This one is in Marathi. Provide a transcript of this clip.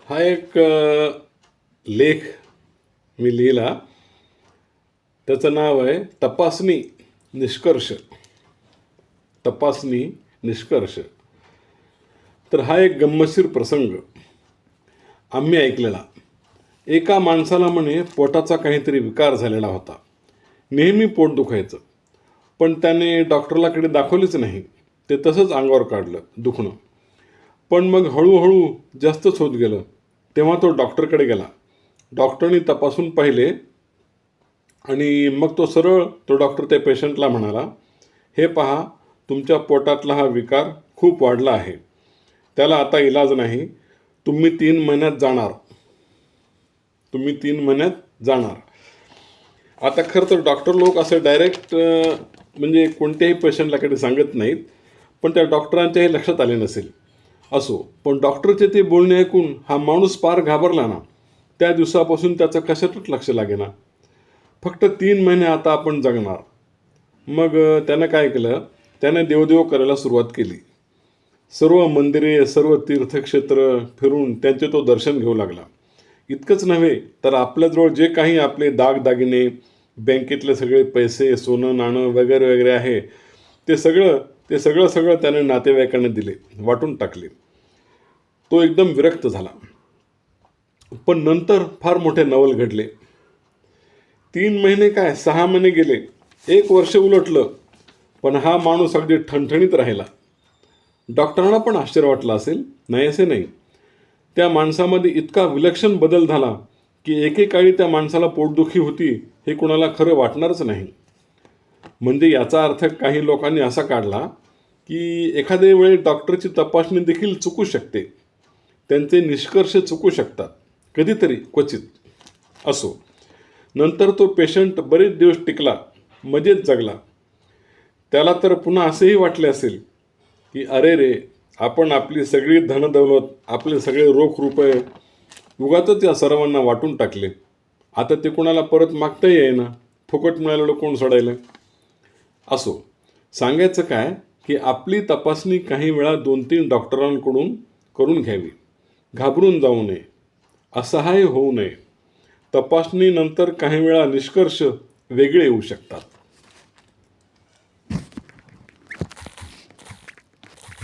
हा एक लेख मी लिहिला. त्याचं नाव आहे तपासणी निष्कर्ष. तपासणी निष्कर्ष. तर हा एक गंमतशीर प्रसंग आम्ही ऐकलेला. एका माणसाला म्हणे पोटाचा काहीतरी विकार झालेला होता. नेहमी पोट दुखायचं, पण त्याने डॉक्टरलाकडे दाखवलेच नाही. ते तसंच अंगावर काढलं दुखणं. पण मग हळूहळू जास्तच होत गेलं. तेव्हा तो डॉक्टरकडे गेला. डॉक्टरनी तपासून पाहिले आणि मग तो डॉक्टर त्या पेशंटला म्हणाला, हे पहा, तुमच्या पोटातला हा विकार खूप वाढला आहे. त्याला आता इलाज नाही. तुम्ही 3 महिन्यात जाणार. आता खरं तर डॉक्टर लोक असं डायरेक्ट म्हणजे कोणत्याही पेशंटला कडे सांगत नाहीत. पण त्या डॉक्टरांच्याही लक्षात आले नसेल. असो, पण डॉक्टरचे ते बोलणे ऐकून हा माणूस फार घाबरला ना. त्या दिवसापासून त्याचं कशातच लक्ष लागेना. फक्त 3 महिने आता आपण जगणार. मग त्यानं काय केलं, त्याने देवदेव करायला सुरुवात केली. सर्व मंदिरे, सर्व तीर्थक्षेत्र फिरून त्यांचे तो दर्शन घेऊ लागला. इतकंच नव्हे तर आपल्याजवळ जे काही आपले दागदागिने, बँकेतले सगळे पैसे, सोनं नाणं वगैरे वगैरे आहे, ते सगळं त्याने नातेवाईकांना दिले, वाटून टाकले. तो एकदम विरक्त झाला. पण नंतर फार मोठे नवल घडले. 3 महिने काय, 6 महिने गेले, 1 वर्ष उलटलं, पण हा माणूस अगदी ठणठणीत राहिला. डॉक्टरांना पण आश्चर्य वाटलं असेल, नाही असे नाही. त्या माणसामध्ये इतका विलक्षण बदल झाला की एकेकाळी त्या माणसाला पोटदुखी होती हे कुणाला खरं वाटणारच नाही. म्हणजे याचा अर्थ काही लोकांनी असा काढला की एखाद्या वेळी डॉक्टरची तपासणी देखील चुकू शकते. त्यांचे निष्कर्ष चुकू शकतात, कधीतरी, क्वचित. असो, नंतर तो पेशंट बरेच दिवस टिकला, मजेत जगला. त्याला तर पुन्हा असेही वाटले असेल की अरे रे, आपण आपली सगळी धनदौलत, आपले सगळे रोख रुपये उगाचच या सर्वांना वाटून टाकले. आता ते कोणाला परत मागता येईना. फुकट मिळालेलं कोण सोडायला. असो, सांगायचं काय की आपली तपासणी काही वेळा 2-3 डॉक्टरांकडून करून घ्यावी. घाबरून जाऊ नये, असहाय्य होऊ नये. तपासणीनंतर काही वेळा निष्कर्ष वेगळे येऊ शकतात.